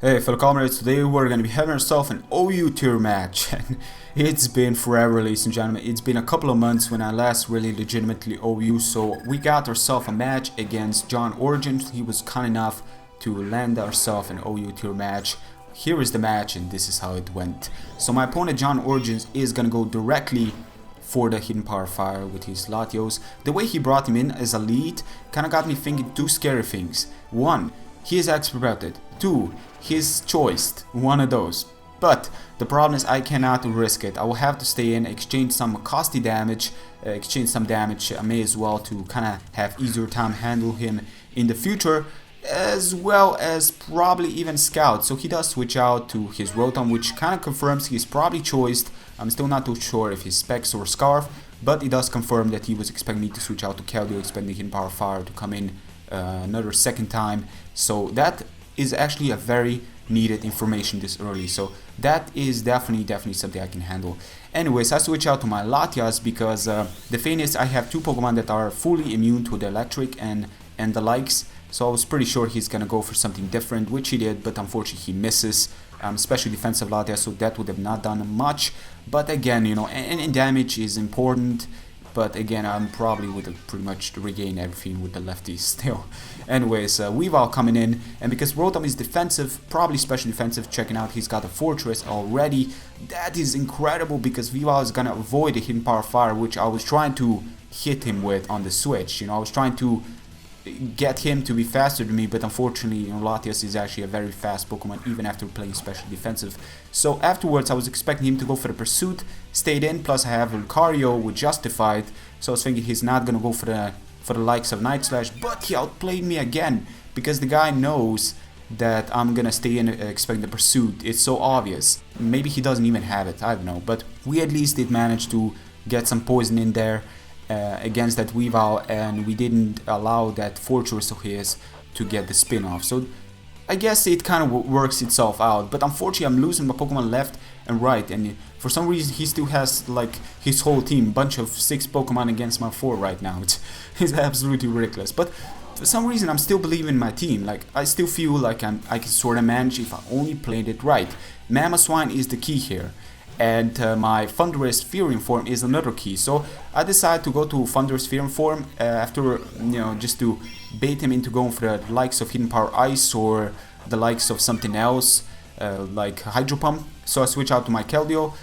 Hey fellow comrades, today we're gonna be having ourselves an OU tier match. It's been forever, ladies and gentlemen. It's been a couple of months when I last really legitimately OU, so we got ourselves a match against John Origin. He was kind enough to land ourselves an OU tier match. Here is the match and this is how it went. So my opponent John Origins is gonna go directly for the hidden power fire with his Latios. The way he brought him in as a lead kinda got me thinking two scary things. One, he is expert belted. Two, he's choiced. One of those. But the problem is I cannot risk it. I will have to stay in, exchange some costly damage, exchange some damage. I may as well to kind of have easier time handle him in the future, as well as probably even scout. So he does switch out to his Rotom, which kind of confirms he's probably choiced. I'm still not too sure if he's Specs or Scarf, but it does confirm that he was expecting me to switch out to Conkeldurr, expecting hidden power fire to come in another second time. So that is actually a very needed information this early, so that is definitely something I can handle. Anyways, I switch out to my Latias because the thing is I have two Pokemon that are fully immune to the electric and the likes, so I was pretty sure he's gonna go for something different, which he did, but unfortunately he misses. Especially defensive Latias, so that would have not done much, but again, you know, and damage is important. But again, I'm probably would have pretty much regained everything with the lefties still. Anyways, Weavile coming in, and because Rotom is defensive, probably special defensive, checking out, he's got a Fortress already. That is incredible because Weavile is gonna avoid the hidden power fire, which I was trying to hit him with on the switch. You know, I was trying to get him to be faster than me, but unfortunately, you know, Latias is actually a very fast Pokemon even after playing special defensive. So afterwards I was expecting him to go for the pursuit, stayed in, plus I have Lucario with Justified, so I was thinking he's not gonna go for the likes of Night Slash, but he outplayed me again because the guy knows that I'm gonna stay in expecting the pursuit. It's so obvious. Maybe he doesn't even have it, I don't know, but we at least did manage to get some poison in there against that Weavile, and we didn't allow that Fortress of his to get the spin off. So I guess it kind of works itself out, but unfortunately I'm losing my Pokemon left and right, and for some reason he still has like his whole team, bunch of 6 Pokemon against my 4 right now. It's absolutely ridiculous, but for some reason I'm still believing in my team. Like I still feel like I can sort of manage if I only played it right. Mamoswine is the key here. And my Thunderous Fury form is another key, so I decided to go to Thunderous Fury form after, you know, just to bait him into going for the likes of Hidden Power Ice or the likes of something else like Hydro Pump. So I switch out to my Keldeo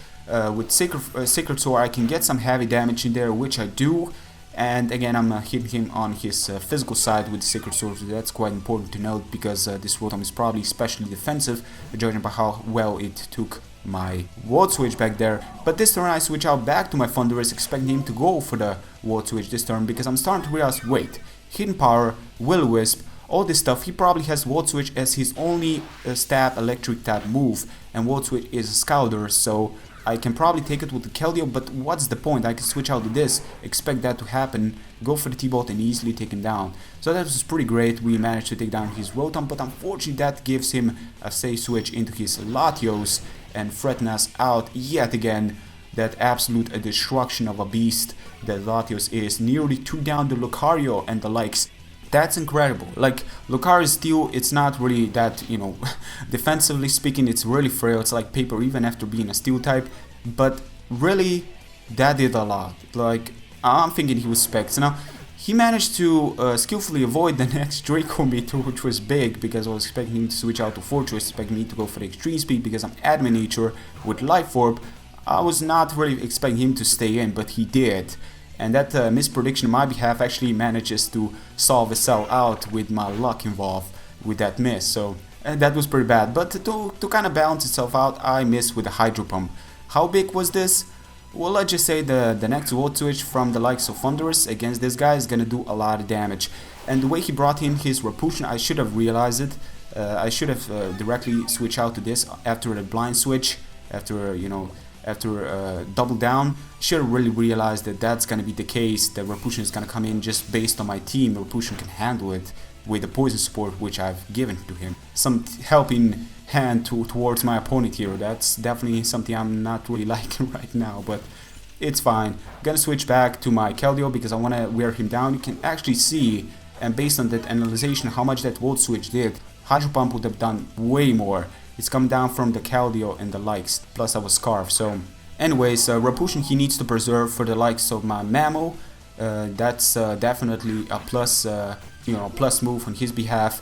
with Sacred Sword. I can get some heavy damage in there, which I do, and again I'm hitting him on his physical side with Sacred Sword. So that's quite important to note because this Rotom is probably especially defensive, judging by how well it took my Volt Switch back there. But this turn I switch out back to my Thunderous, expecting him to go for the Volt Switch this turn because I'm starting to realize, wait, Hidden Power, Will-O-Wisp, all this stuff, he probably has Volt Switch as his only stab electric type move, and Volt Switch is a Scalder, so I can probably take it with the Keldeo, but what's the point? I can switch out to this, expect that to happen, go for the T-Bolt and easily take him down. So that was pretty great. We managed to take down his Rotom, but unfortunately that gives him a safe switch into his Latios and threaten us out yet again. That absolute destruction of a beast that Latios is, nearly 2 down to Lucario and the likes. That's incredible. Like, Lucario still, it's not really that, you know, defensively speaking, it's really frail. It's like paper even after being a steel type. But really, that did a lot. Like, I'm thinking he was Specs. Now, he managed to skillfully avoid the next Draco meter, which was big because I was expecting him to switch out to Fortress, expecting me to go for the extreme speed because I'm admin nature with Life Orb. I was not really expecting him to stay in, but he did. And that misprediction on my behalf actually manages to solve itself out with my luck involved with that miss. So that was pretty bad. But to kind of balance itself out, I missed with the Hydro Pump. How big was this? Well, let's just say the next Volt Switch from the likes of Thunderous against this guy is gonna do a lot of damage. And the way he brought in his Repulsion, I should have realized it. I should have directly switched out to this after the blind switch, after, you know, after double down. Should have really realized that that's gonna be the case. The Repulsion is gonna come in just based on my team. Repulsion can handle it with the poison support which I've given to him. Some helping hand towards my opponent here. That's definitely something I'm not really liking right now, but it's fine. I'm gonna switch back to my Keldeo because I wanna wear him down. You can actually see, and based on that analyzation, how much that Volt Switch did. Hydro Pump would have done way more. It's come down from the Conkeldurr and the likes, plus I was Scarf. So anyways, Rapushin, he needs to preserve for the likes of my Mammo. That's definitely a plus, plus move on his behalf.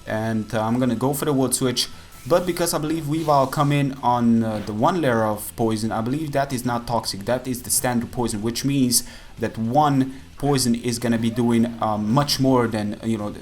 And I'm gonna go for the Wood Switch. But because I believe Weavile come in on the one layer of poison, I believe that is not toxic. That is the standard poison, which means that one poison is gonna be doing much more than,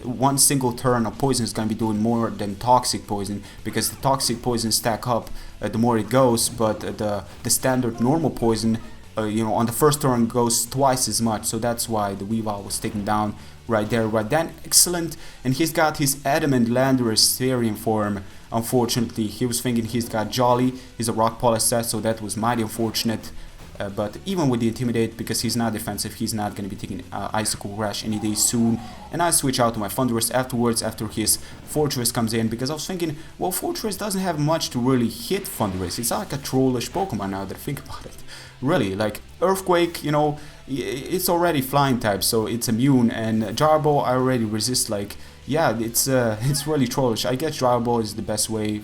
one single turn of poison is gonna be doing more than toxic poison, because the toxic poison stack up the more it goes, but the standard normal poison, on the first turn goes twice as much. So that's why the Weavile was taken down right there, right then. Excellent. And he's got his Adamant Landorus Therian form. Unfortunately, he was thinking he's got Jolly. He's a Rock Polish set, so that was mighty unfortunate. But even with the Intimidate, because he's not defensive, he's not going to be taking Icicle Crash any day soon. And I switch out to my Thunderous afterwards, after his Fortress comes in, because I was thinking, well, Fortress doesn't have much to really hit Thunderous. It's like a trollish Pokemon now that I think about it. Really, like Earthquake, it's already flying type, so it's immune, and Jarbo I already resist. Like, yeah, it's really trollish. I guess Jarbo is the best way.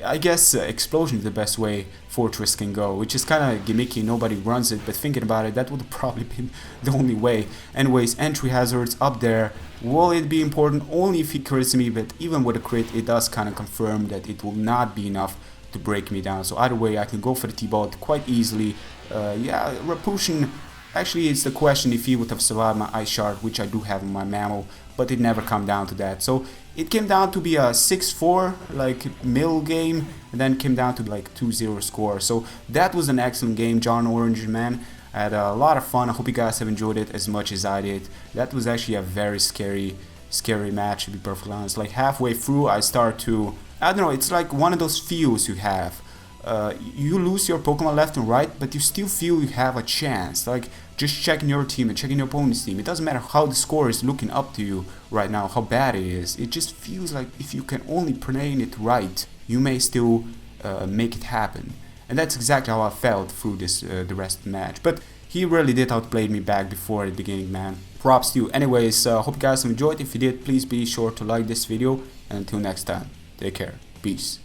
I guess Explosion is the best way Fortress can go, which is kind of gimmicky, nobody runs it, but thinking about it, that would have probably been the only way. Anyways, Entry Hazards up there. Will it be important? Only if he crits me, but even with a crit, it does kind of confirm that it will not be enough to break me down. So either way, I can go for the T-Bot quite easily. Yeah, Rapushin, actually it's the question if he would have survived my Ice Shard, which I do have in my Mammo, but it never come down to that. So it came down to be a 6-4 like mill game, and then came down to like 2-0 score. So that was an excellent game, John Orange, man. I had a lot of fun. I hope you guys have enjoyed it as much as I did. That was actually a very scary match, to be perfectly honest. Like halfway through I start to, I don't know, it's like one of those feels you have. You lose your Pokemon left and right, but you still feel you have a chance. Like just checking your team and checking your opponent's team. It doesn't matter how the score is looking up to you right now, how bad it is. It just feels like if you can only play it right, you may still make it happen. And that's exactly how I felt through this the rest of the match. But he really did outplay me back before the beginning, man. Props to you. Anyways, hope you guys have enjoyed. If you did, please be sure to like this video. And until next time, take care. Peace.